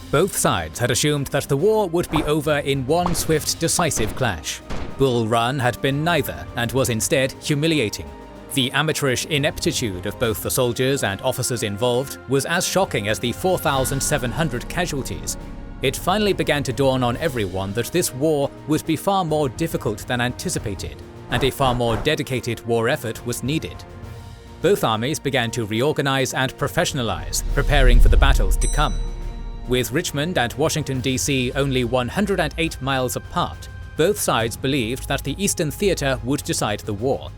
Both sides had assumed that the war would be over in one swift, decisive clash. Bull Run had been neither, and was instead humiliating. The amateurish ineptitude of both the soldiers and officers involved was as shocking as the 4,700 casualties. It finally began to dawn on everyone that this war would be far more difficult than anticipated, and a far more dedicated war effort was needed. Both armies began to reorganize and professionalize, preparing for the battles to come. With Richmond and Washington, D.C. only 108 miles apart, both sides believed that the Eastern Theater would decide the war.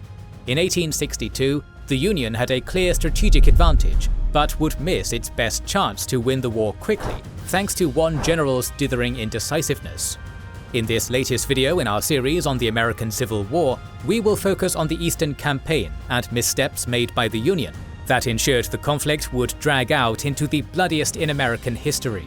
In 1862, the Union had a clear strategic advantage, but would miss its best chance to win the war quickly, thanks to one general's dithering indecisiveness. In this latest video in our series on the American Civil War, we will focus on the Eastern Campaign and missteps made by the Union that ensured the conflict would drag out into the bloodiest in American history.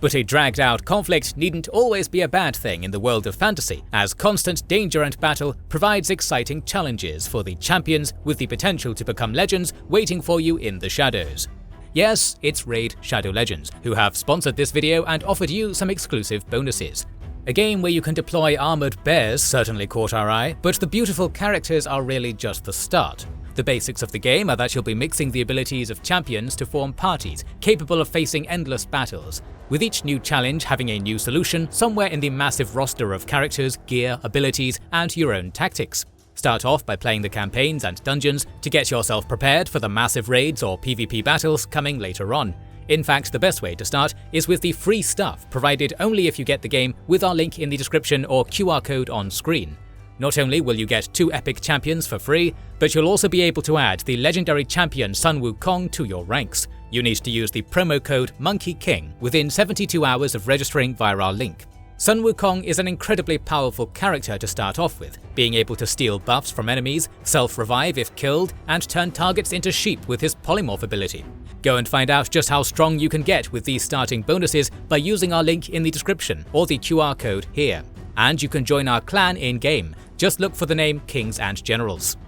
But a dragged-out conflict needn't always be a bad thing in the world of fantasy, as constant danger and battle provides exciting challenges for the champions with the potential to become legends waiting for you in the shadows. Yes, it's Raid Shadow Legends, who have sponsored this video and offered you some exclusive bonuses. A game where you can deploy armoured bears certainly caught our eye, but the beautiful characters are really just the start. The basics of the game are that you'll be mixing the abilities of champions to form parties capable of facing endless battles, with each new challenge having a new solution somewhere in the massive roster of characters, gear, abilities, and your own tactics. Start off by playing the campaigns and dungeons to get yourself prepared for the massive raids or PvP battles coming later on. In fact, the best way to start is with the free stuff provided only if you get the game with our link in the description or QR code on screen. Not only will you get 2 epic champions for free, but you'll also be able to add the legendary champion Sun Wukong to your ranks. You need to use the promo code MONKEYKING within 72 hours of registering via our link. Sun Wukong is an incredibly powerful character to start off with, being able to steal buffs from enemies, self-revive if killed, and turn targets into sheep with his polymorph ability. Go and find out just how strong you can get with these starting bonuses by using our link in the description or the QR code here. And you can join our clan in-game. Just look for the name Kings and Generals.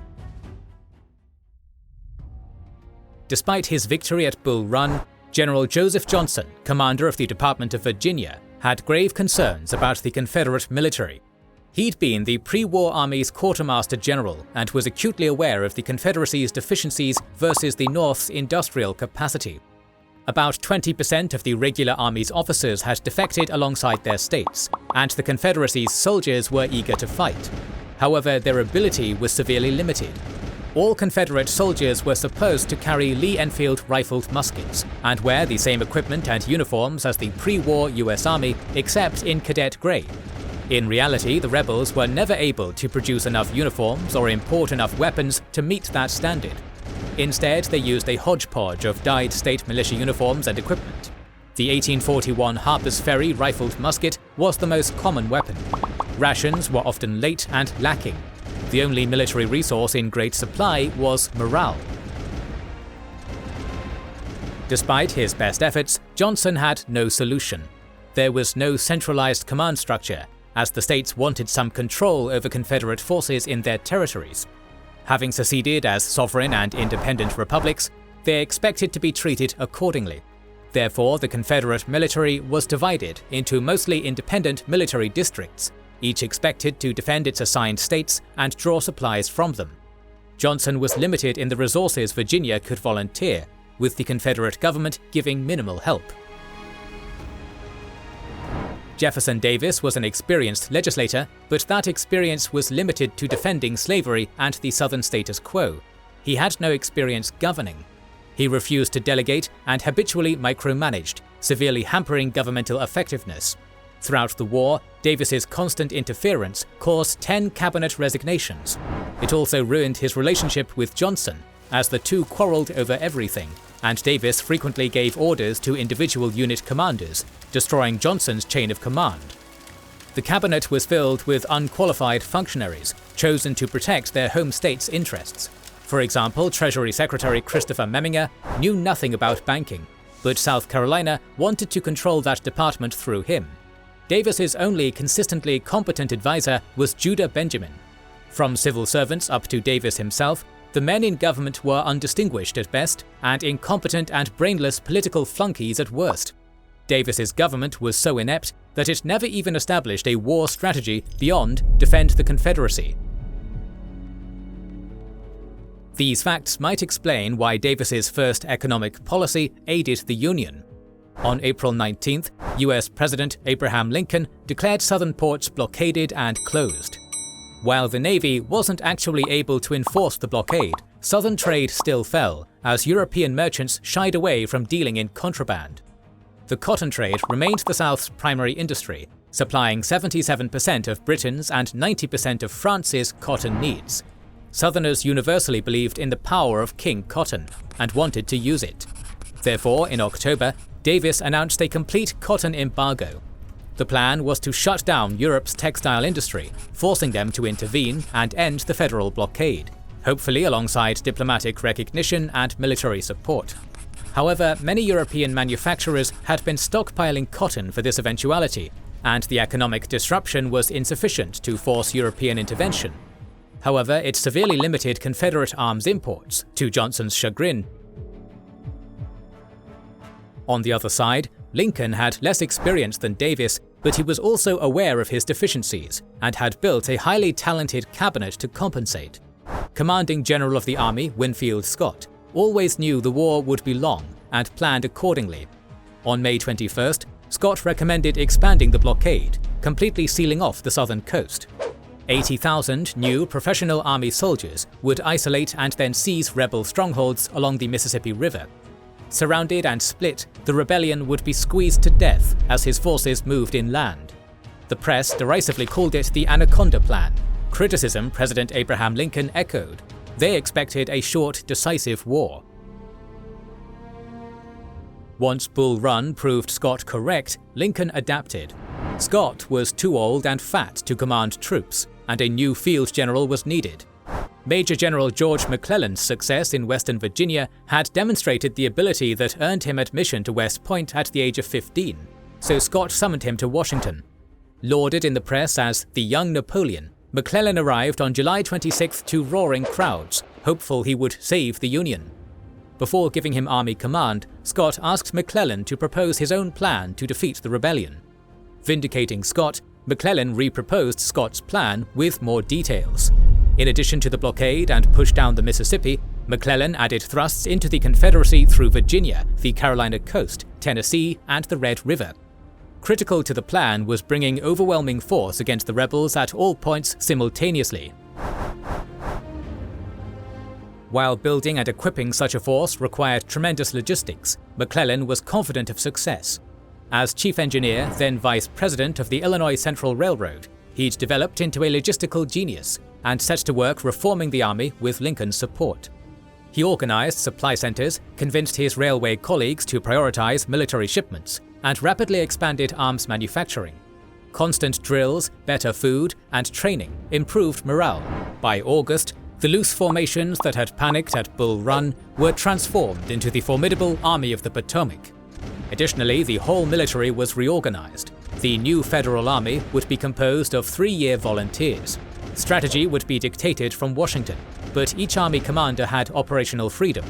Despite his victory at Bull Run, General Joseph Johnston, commander of the Department of Virginia, had grave concerns about the Confederate military. He'd been the pre-war Army's quartermaster general and was acutely aware of the Confederacy's deficiencies versus the North's industrial capacity. About 20% of the regular Army's officers had defected alongside their states, and the Confederacy's soldiers were eager to fight. However, their ability was severely limited. All Confederate soldiers were supposed to carry Lee-Enfield rifled muskets, and wear the same equipment and uniforms as the pre-war US Army, except in cadet grey. In reality, the rebels were never able to produce enough uniforms or import enough weapons to meet that standard. Instead, they used a hodgepodge of dyed state militia uniforms and equipment. The 1841 Harper's Ferry rifled musket was the most common weapon. Rations were often late and lacking. The only military resource in great supply was morale. Despite his best efforts, Johnston had no solution. There was no centralized command structure, as the states wanted some control over Confederate forces in their territories. Having seceded as sovereign and independent republics, they expected to be treated accordingly. Therefore, the Confederate military was divided into mostly independent military districts, each expected to defend its assigned states and draw supplies from them. Johnston was limited in the resources Virginia could volunteer, with the Confederate government giving minimal help. Jefferson Davis was an experienced legislator, but that experience was limited to defending slavery and the Southern status quo. He had no experience governing. He refused to delegate and habitually micromanaged, severely hampering governmental effectiveness. Throughout the war, Davis's constant interference caused 10 cabinet resignations. It also ruined his relationship with Johnston, as the two quarreled over everything, and Davis frequently gave orders to individual unit commanders, destroying Johnston's chain of command. The cabinet was filled with unqualified functionaries, chosen to protect their home state's interests. For example, Treasury Secretary Christopher Memminger knew nothing about banking, but South Carolina wanted to control that department through him. Davis's only consistently competent advisor was Judah Benjamin. From civil servants up to Davis himself, The men in government were undistinguished at best, and incompetent and brainless political flunkies at worst. Davis's government was so inept that it never even established a war strategy beyond defend the Confederacy. These facts might explain why Davis's first economic policy aided the Union. On April 19th, US President Abraham Lincoln declared southern ports blockaded and closed. While the Navy wasn't actually able to enforce the blockade, southern trade still fell, as European merchants shied away from dealing in contraband. The cotton trade remained the South's primary industry, supplying 77% of Britain's and 90% of France's cotton needs. Southerners universally believed in the power of King Cotton, and wanted to use it. Therefore, in October, Davis announced a complete cotton embargo. The plan was to shut down Europe's textile industry, forcing them to intervene and end the federal blockade, hopefully alongside diplomatic recognition and military support. However, many European manufacturers had been stockpiling cotton for this eventuality, and the economic disruption was insufficient to force European intervention. However, it severely limited Confederate arms imports, to Johnson's chagrin. On the other side, Lincoln had less experience than Davis, but he was also aware of his deficiencies, and had built a highly talented cabinet to compensate. Commanding General of the Army Winfield Scott always knew the war would be long, and planned accordingly. On May 21st, Scott recommended expanding the blockade, completely sealing off the southern coast. 80,000 new professional army soldiers would isolate and then seize rebel strongholds along the Mississippi River. Surrounded and split, the rebellion would be squeezed to death as his forces moved inland. The press derisively called it the Anaconda Plan, criticism President Abraham Lincoln echoed. They expected a short, decisive war. Once Bull Run proved Scott correct, Lincoln adapted. Scott was too old and fat to command troops, and a new field general was needed. Major General George McClellan's success in Western Virginia had demonstrated the ability that earned him admission to West Point at the age of 15, so Scott summoned him to Washington. Lauded in the press as the young Napoleon, McClellan arrived on July 26th to roaring crowds, hopeful he would save the Union. Before giving him army command, Scott asked McClellan to propose his own plan to defeat the rebellion. Vindicating Scott, McClellan re-proposed Scott's plan with more details. In addition to the blockade and push down the Mississippi, McClellan added thrusts into the Confederacy through Virginia, the Carolina coast, Tennessee, and the Red River. Critical to the plan was bringing overwhelming force against the rebels at all points simultaneously. While building and equipping such a force required tremendous logistics, McClellan was confident of success. As chief engineer, then vice president of the Illinois Central Railroad, he'd developed into a logistical genius and set to work reforming the army with Lincoln's support. He organized supply centers, convinced his railway colleagues to prioritize military shipments, and rapidly expanded arms manufacturing. Constant drills, better food, and training improved morale. By August, the loose formations that had panicked at Bull Run were transformed into the formidable Army of the Potomac. Additionally, the whole military was reorganized. The new Federal Army would be composed of 3-year volunteers. Strategy would be dictated from Washington, but each army commander had operational freedom.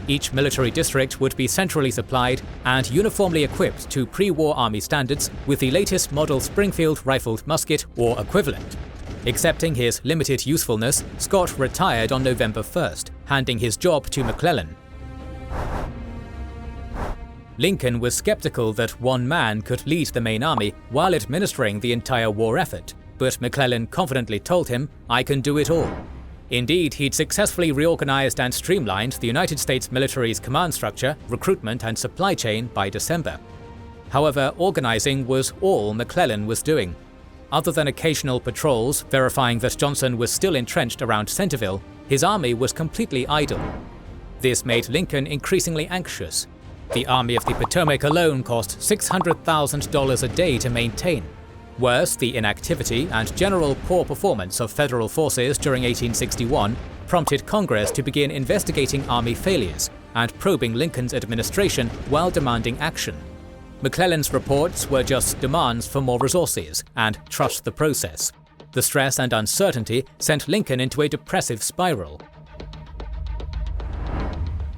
Each military district would be centrally supplied and uniformly equipped to pre-war army standards with the latest model Springfield rifled musket or equivalent. Accepting his limited usefulness, Scott retired on November 1st, handing his job to McClellan. Lincoln was skeptical that one man could lead the main army while administering the entire war effort, but McClellan confidently told him, "I can do it all." Indeed, he'd successfully reorganized and streamlined the United States military's command structure, recruitment, and supply chain by December. However, organizing was all McClellan was doing. Other than occasional patrols verifying that Johnson was still entrenched around Centerville, his army was completely idle. This made Lincoln increasingly anxious. The Army of the Potomac alone cost $600,000 a day to maintain. Worse, the inactivity and general poor performance of federal forces during 1861 prompted Congress to begin investigating army failures and probing Lincoln's administration while demanding action. McClellan's reports were just demands for more resources and trust the process. The stress and uncertainty sent Lincoln into a depressive spiral.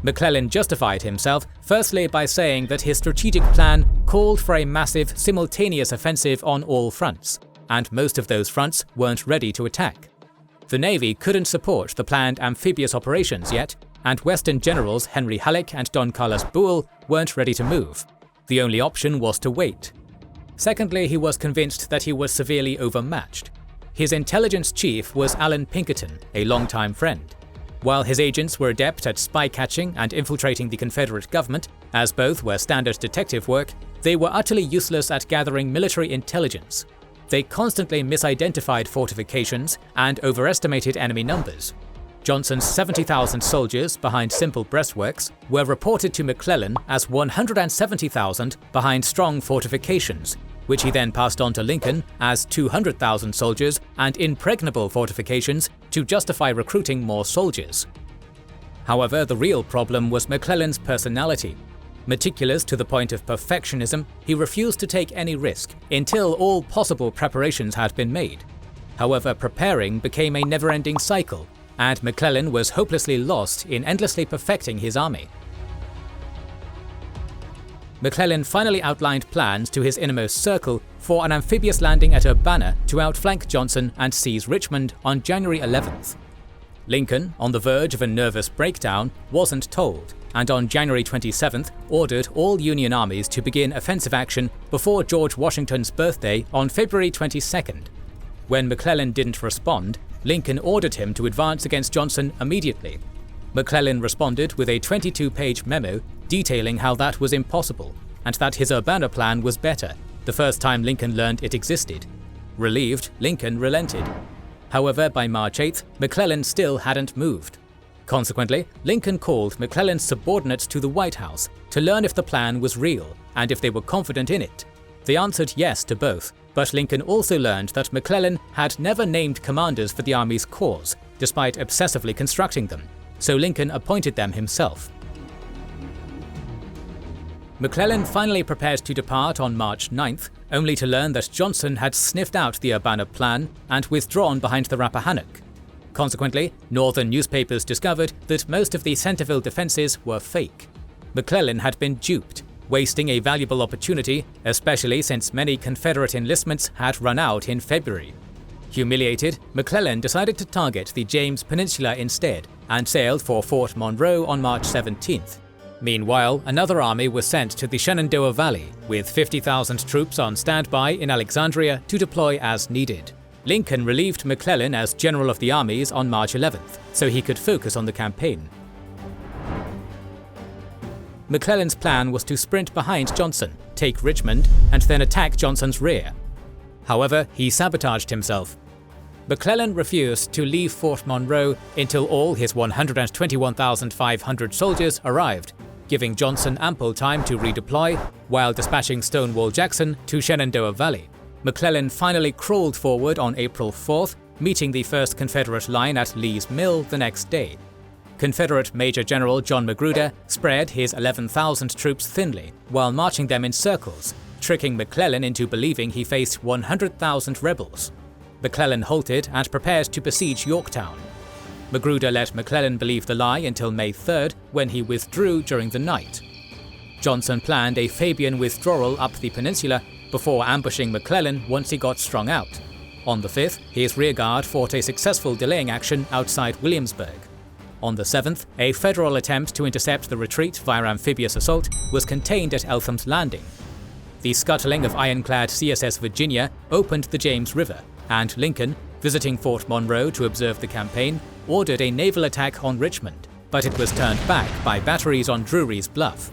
McClellan justified himself firstly by saying that his strategic plan called for a massive simultaneous offensive on all fronts, and most of those fronts weren't ready to attack. The Navy couldn't support the planned amphibious operations yet, and Western generals Henry Halleck and Don Carlos Buell weren't ready to move. The only option was to wait. Secondly, he was convinced that he was severely overmatched. His intelligence chief was Alan Pinkerton, a longtime friend. While his agents were adept at spy catching and infiltrating the Confederate government, as both were standard detective work, they were utterly useless at gathering military intelligence. They constantly misidentified fortifications and overestimated enemy numbers. Johnson's 70,000 soldiers behind simple breastworks were reported to McClellan as 170,000 behind strong fortifications, which he then passed on to Lincoln as 200,000 soldiers and impregnable fortifications to justify recruiting more soldiers. However, the real problem was McClellan's personality. Meticulous to the point of perfectionism, he refused to take any risk until all possible preparations had been made. However, preparing became a never-ending cycle, and McClellan was hopelessly lost in endlessly perfecting his army. McClellan finally outlined plans to his innermost circle for an amphibious landing at Urbana to outflank Johnson and seize Richmond on January 11th. Lincoln, on the verge of a nervous breakdown, wasn't told, and on January 27th ordered all Union armies to begin offensive action before George Washington's birthday on February 22nd. When McClellan didn't respond, Lincoln ordered him to advance against Johnson immediately. McClellan responded with a 22-page memo detailing how that was impossible, and that his Urbana plan was better, the first time Lincoln learned it existed. Relieved, Lincoln relented. However, by March 8th, McClellan still hadn't moved. Consequently, Lincoln called McClellan's subordinates to the White House to learn if the plan was real and if they were confident in it. They answered yes to both, but Lincoln also learned that McClellan had never named commanders for the Army's corps, despite obsessively constructing them, so Lincoln appointed them himself. McClellan finally prepared to depart on March 9th, only to learn that Johnson had sniffed out the Urbana plan and withdrawn behind the Rappahannock. Consequently, Northern newspapers discovered that most of the Centerville defenses were fake. McClellan had been duped, wasting a valuable opportunity, especially since many Confederate enlistments had run out in February. Humiliated, McClellan decided to target the James Peninsula instead and sailed for Fort Monroe on March 17th. Meanwhile, another army was sent to the Shenandoah Valley, with 50,000 troops on standby in Alexandria to deploy as needed. Lincoln relieved McClellan as General of the Armies on March 11th, so he could focus on the campaign. McClellan's plan was to sprint behind Johnson, take Richmond, and then attack Johnson's rear. However, he sabotaged himself. McClellan refused to leave Fort Monroe until all his 121,500 soldiers arrived, giving Johnson ample time to redeploy while dispatching Stonewall Jackson to Shenandoah Valley. McClellan finally crawled forward on April 4th, meeting the 1st Confederate line at Lee's Mill the next day. Confederate Major General John Magruder spread his 11,000 troops thinly while marching them in circles, tricking McClellan into believing he faced 100,000 rebels. McClellan halted and prepared to besiege Yorktown. Magruder let McClellan believe the lie until May 3rd, when he withdrew during the night. Johnson planned a Fabian withdrawal up the peninsula before ambushing McClellan once he got strung out. On the 5th, his rearguard fought a successful delaying action outside Williamsburg. On the 7th, a Federal attempt to intercept the retreat via amphibious assault was contained at Eltham's Landing. The scuttling of ironclad CSS Virginia opened the James River, and Lincoln, visiting Fort Monroe to observe the campaign, ordered a naval attack on Richmond, but it was turned back by batteries on Drury's Bluff.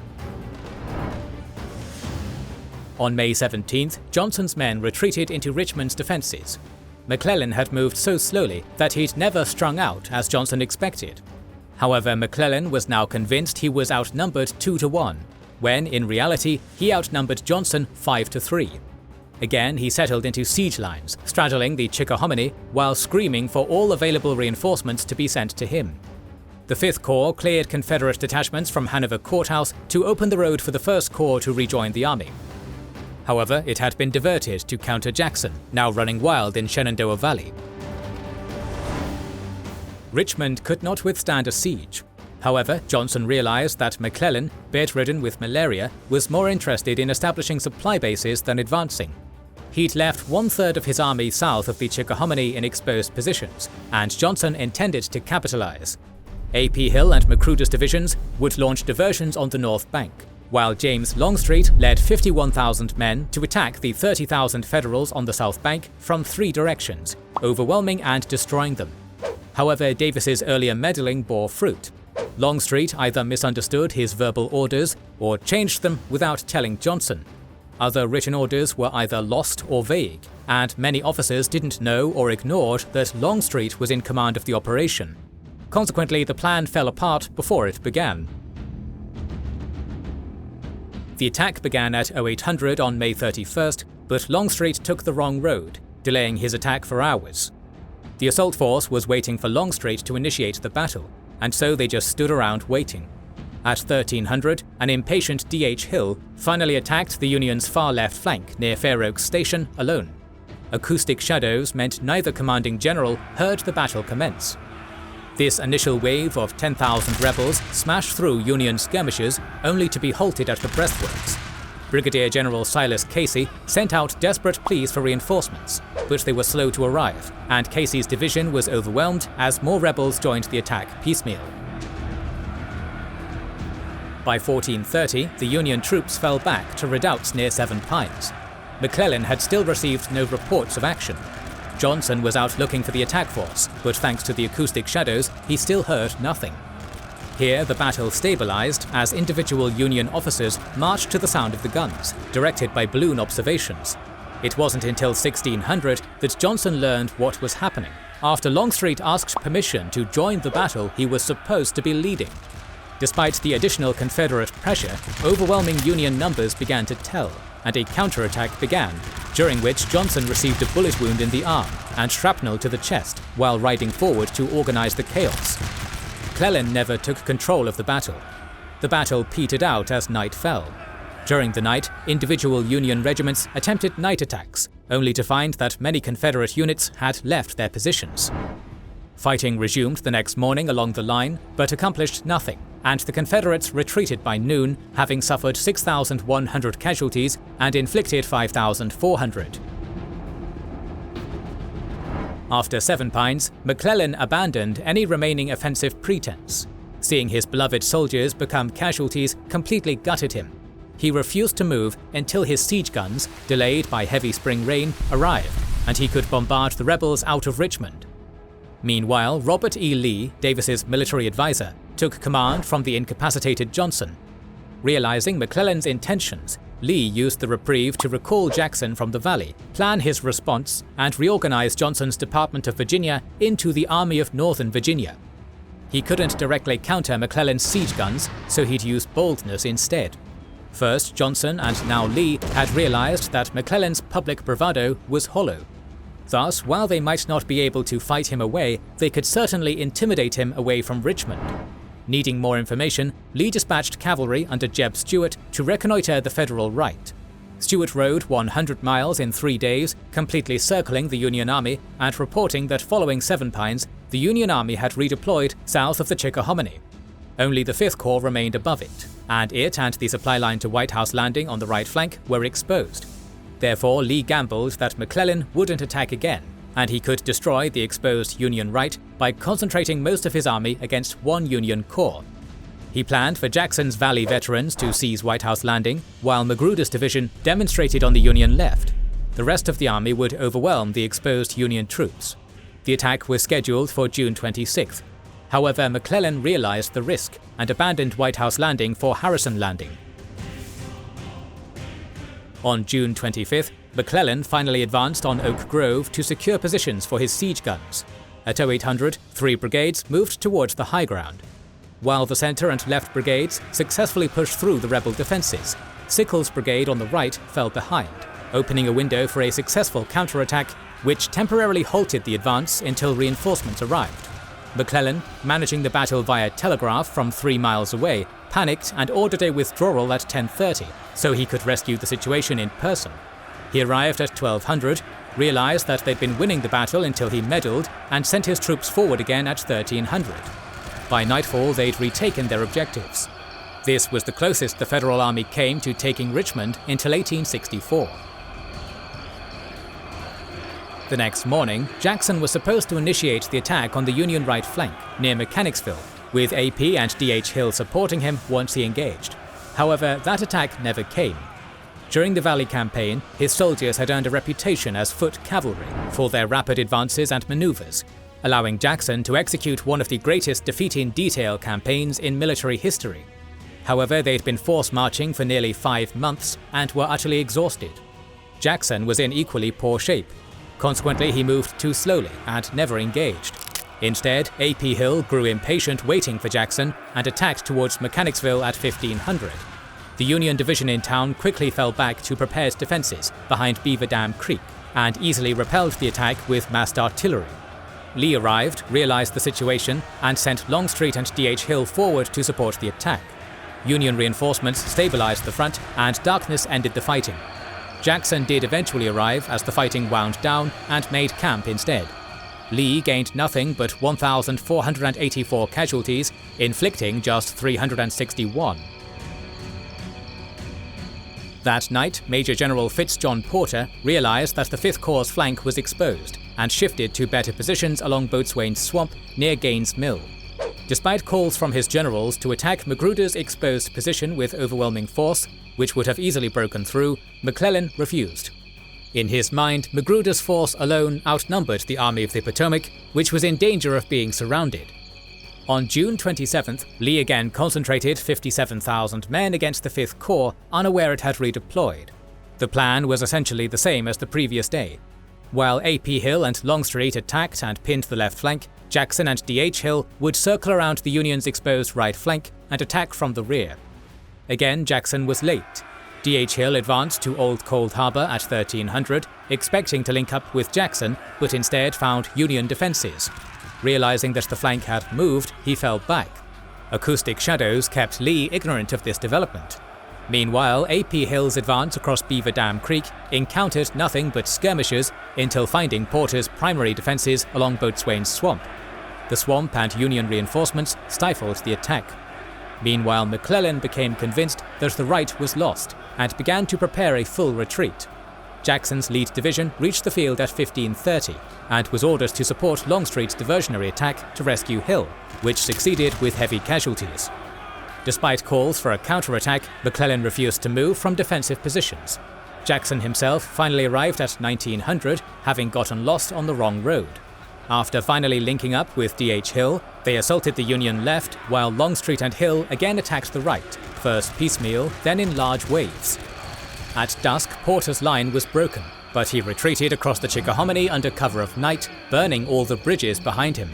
On May 17th, Johnson's men retreated into Richmond's defenses. McClellan had moved so slowly that he'd never strung out as Johnson expected. However, McClellan was now convinced he was outnumbered 2-1, when in reality he outnumbered Johnson 5-3. Again, he settled into siege lines, straddling the Chickahominy while screaming for all available reinforcements to be sent to him. The 5th Corps cleared Confederate detachments from Hanover Courthouse to open the road for the 1st Corps to rejoin the army. However, it had been diverted to counter Jackson, now running wild in Shenandoah Valley. Richmond could not withstand a siege. However, Johnson realized that McClellan, bedridden with malaria, was more interested in establishing supply bases than advancing. He'd left 1/3 of his army south of the Chickahominy in exposed positions, and Johnson intended to capitalize. A.P. Hill and Magruder's divisions would launch diversions on the north bank, while James Longstreet led 51,000 men to attack the 30,000 Federals on the south bank from 3 directions, overwhelming and destroying them. However, Davis's earlier meddling bore fruit. Longstreet either misunderstood his verbal orders or changed them without telling Johnson. Other written orders were either lost or vague, and many officers didn't know or ignored that Longstreet was in command of the operation. Consequently, the plan fell apart before it began. The attack began at 0800 on May 31st, but Longstreet took the wrong road, delaying his attack for hours. The assault force was waiting for Longstreet to initiate the battle, and so they just stood around waiting. At 1300, an impatient D.H. Hill finally attacked the Union's far left flank near Fair Oaks Station alone. Acoustic shadows meant neither commanding general heard the battle commence. This initial wave of 10,000 rebels smashed through Union skirmishers only to be halted at the breastworks. Brigadier General Silas Casey sent out desperate pleas for reinforcements, but they were slow to arrive, and Casey's division was overwhelmed as more rebels joined the attack piecemeal. By 1430, the Union troops fell back to redoubts near Seven Pines. McClellan had still received no reports of action. Johnson was out looking for the attack force, but thanks to the acoustic shadows, he still heard nothing. Here, the battle stabilized as individual Union officers marched to the sound of the guns, directed by balloon observations. It wasn't until 1600 that Johnson learned what was happening, after Longstreet asked permission to join the battle he was supposed to be leading. Despite the additional Confederate pressure, overwhelming Union numbers began to tell, and a counterattack began, during which Johnson received a bullet wound in the arm and shrapnel to the chest while riding forward to organize the chaos. McClellan never took control of the battle. The battle petered out as night fell. During the night, individual Union regiments attempted night attacks, only to find that many Confederate units had left their positions. Fighting resumed the next morning along the line, but accomplished nothing, and the Confederates retreated by noon, having suffered 6,100 casualties and inflicted 5,400. After Seven Pines, McClellan abandoned any remaining offensive pretense. Seeing his beloved soldiers become casualties completely gutted him. He refused to move until his siege guns, delayed by heavy spring rain, arrived, and he could bombard the rebels out of Richmond. Meanwhile, Robert E. Lee, Davis's military advisor, took command from the incapacitated Johnson. Realizing McClellan's intentions, Lee used the reprieve to recall Jackson from the valley, plan his response, and reorganize Johnson's Department of Virginia into the Army of Northern Virginia. He couldn't directly counter McClellan's siege guns, so he'd use boldness instead. First, Johnson and now Lee had realized that McClellan's public bravado was hollow. Thus, while they might not be able to fight him away, they could certainly intimidate him away from Richmond. Needing more information, Lee dispatched cavalry under Jeb Stuart to reconnoiter the Federal right. Stuart rode 100 miles in 3 days, completely circling the Union Army and reporting that following Seven Pines, the Union Army had redeployed south of the Chickahominy. Only the 5th Corps remained above it, and it and the supply line to White House Landing on the right flank were exposed. Therefore, Lee gambled that McClellan wouldn't attack again, and he could destroy the exposed Union right by concentrating most of his army against one Union corps. He planned for Jackson's Valley veterans to seize White House Landing, while Magruder's division demonstrated on the Union left. The rest of the army would overwhelm the exposed Union troops. The attack was scheduled for June 26th. However, McClellan realized the risk and abandoned White House Landing for Harrison Landing. On June 25th, McClellan finally advanced on Oak Grove to secure positions for his siege guns. At 0800, 3 brigades moved towards the high ground. While the center and left brigades successfully pushed through the rebel defenses, Sickles' brigade on the right fell behind, opening a window for a successful counterattack which temporarily halted the advance until reinforcements arrived. McClellan, managing the battle via telegraph from 3 miles away, panicked and ordered a withdrawal at 10:30 so he could rescue the situation in person. He arrived at 1200, realized that they'd been winning the battle until he meddled, and sent his troops forward again at 1300. By nightfall, they'd retaken their objectives. This was the closest the Federal Army came to taking Richmond until 1864. The next morning, Jackson was supposed to initiate the attack on the Union right flank, near Mechanicsville, with AP and D.H. Hill supporting him once he engaged. However, that attack never came. During the Valley Campaign, his soldiers had earned a reputation as foot cavalry for their rapid advances and maneuvers, allowing Jackson to execute one of the greatest defeat-in-detail campaigns in military history. However, they'd been force marching for nearly 5 months and were utterly exhausted. Jackson was in equally poor shape. Consequently, he moved too slowly and never engaged. Instead, A.P. Hill grew impatient waiting for Jackson and attacked towards Mechanicsville at 1500. The Union division in town quickly fell back to prepared defenses behind Beaver Dam Creek and easily repelled the attack with massed artillery. Lee arrived, realized the situation, and sent Longstreet and D.H. Hill forward to support the attack. Union reinforcements stabilized the front and darkness ended the fighting. Jackson did eventually arrive as the fighting wound down and made camp instead. Lee gained nothing but 1,484 casualties, inflicting just 361. That night, Major General Fitzjohn Porter realized that the 5th Corps' flank was exposed and shifted to better positions along Boatswain's Swamp near Gaines Mill. Despite calls from his generals to attack Magruder's exposed position with overwhelming force, which would have easily broken through, McClellan refused. In his mind, Magruder's force alone outnumbered the Army of the Potomac, which was in danger of being surrounded. On June 27th, Lee again concentrated 57,000 men against the 5th Corps, unaware it had redeployed. The plan was essentially the same as the previous day. While A.P. Hill and Longstreet attacked and pinned the left flank, Jackson and D.H. Hill would circle around the Union's exposed right flank and attack from the rear. Again, Jackson was late. D.H. Hill advanced to Old Cold Harbor at 1300, expecting to link up with Jackson, but instead found Union defenses. Realizing that the flank had moved, he fell back. Acoustic shadows kept Lee ignorant of this development. Meanwhile, A.P. Hill's advance across Beaver Dam Creek encountered nothing but skirmishers until finding Porter's primary defenses along Boatswain's Swamp. The swamp and Union reinforcements stifled the attack. Meanwhile, McClellan became convinced that the right was lost and began to prepare a full retreat. Jackson's lead division reached the field at 1530 and was ordered to support Longstreet's diversionary attack to rescue Hill, which succeeded with heavy casualties. Despite calls for a counterattack, McClellan refused to move from defensive positions. Jackson himself finally arrived at 1900, having gotten lost on the wrong road. After finally linking up with D.H. Hill, they assaulted the Union left, while Longstreet and Hill again attacked the right, first piecemeal, then in large waves. At dusk, Porter's line was broken, but he retreated across the Chickahominy under cover of night, burning all the bridges behind him.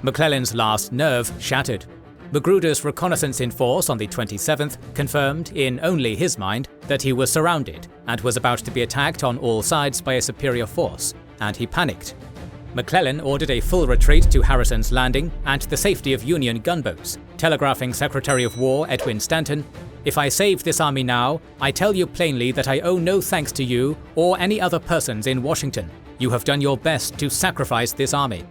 McClellan's last nerve shattered. Magruder's reconnaissance in force on the 27th confirmed, in only his mind, that he was surrounded and was about to be attacked on all sides by a superior force, and he panicked. McClellan ordered a full retreat to Harrison's Landing and the safety of Union gunboats, telegraphing Secretary of War Edwin Stanton, "If I save this army now, I tell you plainly that I owe no thanks to you or any other persons in Washington. You have done your best to sacrifice this army."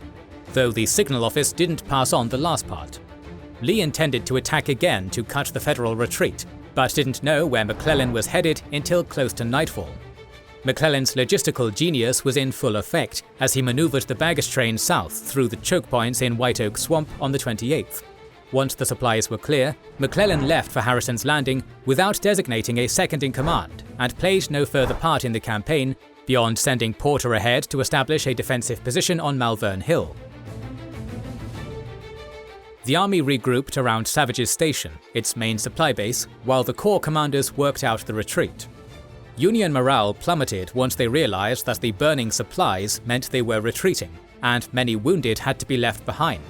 Though the Signal Office didn't pass on the last part. Lee intended to attack again to cut the Federal retreat, but didn't know where McClellan was headed until close to nightfall. McClellan's logistical genius was in full effect as he maneuvered the baggage train south through the choke points in White Oak Swamp on the 28th. Once the supplies were clear, McClellan left for Harrison's Landing without designating a second-in-command and played no further part in the campaign beyond sending Porter ahead to establish a defensive position on Malvern Hill. The army regrouped around Savage's Station, its main supply base, while the Corps commanders worked out the retreat. Union morale plummeted once they realized that the burning supplies meant they were retreating, and many wounded had to be left behind.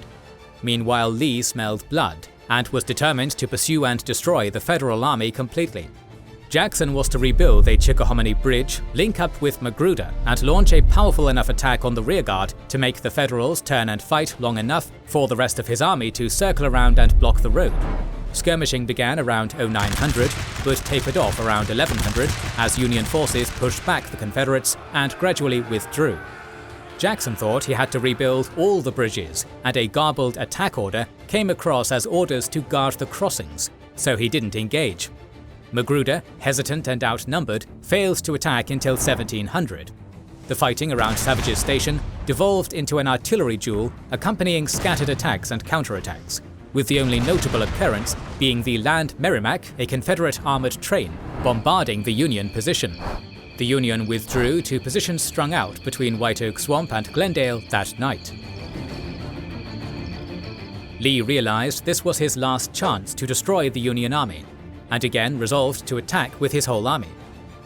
Meanwhile, Lee smelled blood, and was determined to pursue and destroy the Federal Army completely. Jackson was to rebuild a Chickahominy bridge, link up with Magruder, and launch a powerful enough attack on the rearguard to make the Federals turn and fight long enough for the rest of his army to circle around and block the road. Skirmishing began around 0900, but tapered off around 1100 as Union forces pushed back the Confederates and gradually withdrew. Jackson thought he had to rebuild all the bridges, and a garbled attack order came across as orders to guard the crossings, so he didn't engage. Magruder, hesitant and outnumbered, failed to attack until 1700. The fighting around Savage's Station devolved into an artillery duel accompanying scattered attacks and counterattacks, with the only notable occurrence being the Land Merrimac, a Confederate armored train, bombarding the Union position. The Union withdrew to positions strung out between White Oak Swamp and Glendale that night. Lee realized this was his last chance to destroy the Union Army, and again resolved to attack with his whole army.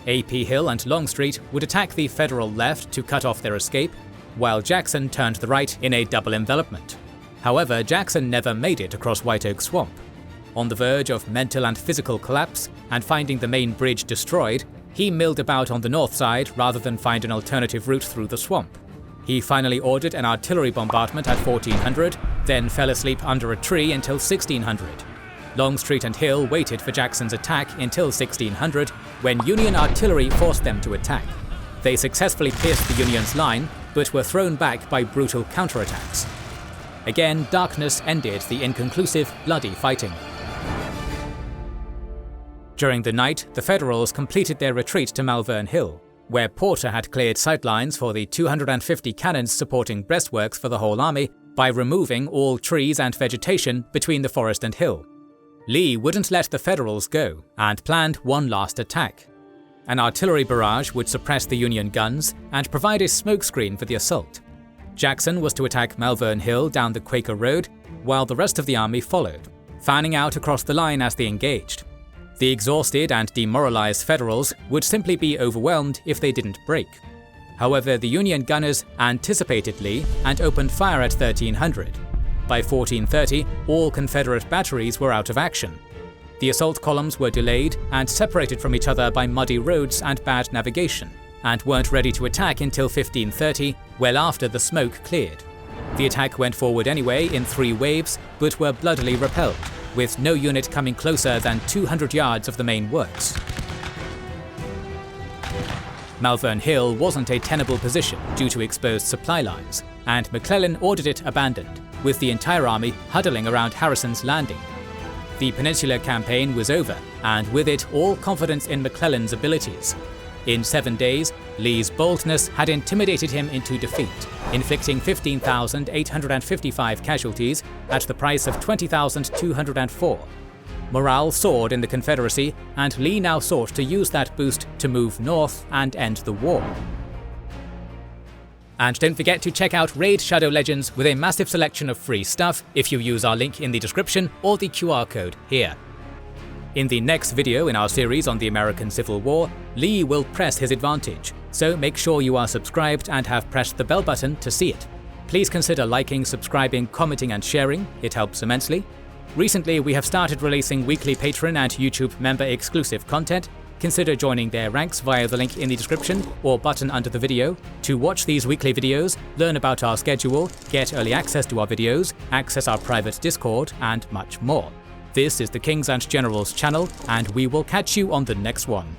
A.P. Hill and Longstreet would attack the Federal left to cut off their escape, while Jackson turned the right in a double envelopment. However, Jackson never made it across White Oak Swamp. On the verge of mental and physical collapse, and finding the main bridge destroyed, he milled about on the north side rather than find an alternative route through the swamp. He finally ordered an artillery bombardment at 1400, then fell asleep under a tree until 1600. Longstreet and Hill waited for Jackson's attack until 1600, when Union artillery forced them to attack. They successfully pierced the Union's line, but were thrown back by brutal counterattacks. Again, darkness ended the inconclusive, bloody fighting. During the night, the Federals completed their retreat to Malvern Hill, where Porter had cleared sightlines for the 250 cannons supporting breastworks for the whole army by removing all trees and vegetation between the forest and hill. Lee wouldn't let the Federals go and planned one last attack. An artillery barrage would suppress the Union guns and provide a smokescreen for the assault. Jackson was to attack Malvern Hill down the Quaker Road, while the rest of the army followed, fanning out across the line as they engaged. The exhausted and demoralized Federals would simply be overwhelmed if they didn't break. However, the Union gunners anticipated Lee and opened fire at 1300. By 1430, all Confederate batteries were out of action. The assault columns were delayed and separated from each other by muddy roads and bad navigation, and weren't ready to attack until 1530, well after the smoke cleared. The attack went forward anyway in 3 waves, but were bloodily repelled, with no unit coming closer than 200 yards of the main works. Malvern Hill wasn't a tenable position due to exposed supply lines, and McClellan ordered it abandoned, with the entire army huddling around Harrison's Landing. The Peninsula campaign was over, and with it all confidence in McClellan's abilities. In 7 days, Lee's boldness had intimidated him into defeat, inflicting 15,855 casualties at the price of 20,204. Morale soared in the Confederacy, and Lee now sought to use that boost to move north and end the war. And don't forget to check out Raid Shadow Legends with a massive selection of free stuff if you use our link in the description or the QR code here. In the next video in our series on the American Civil War, Lee will press his advantage, so make sure you are subscribed and have pressed the bell button to see it. Please consider liking, subscribing, commenting and sharing, it helps immensely. Recently we have started releasing weekly Patreon and YouTube member exclusive content. Consider joining their ranks via the link in the description or button under the video to watch these weekly videos, learn about our schedule, get early access to our videos, access our private Discord and much more. This is the Kings and Generals channel, and we will catch you on the next one.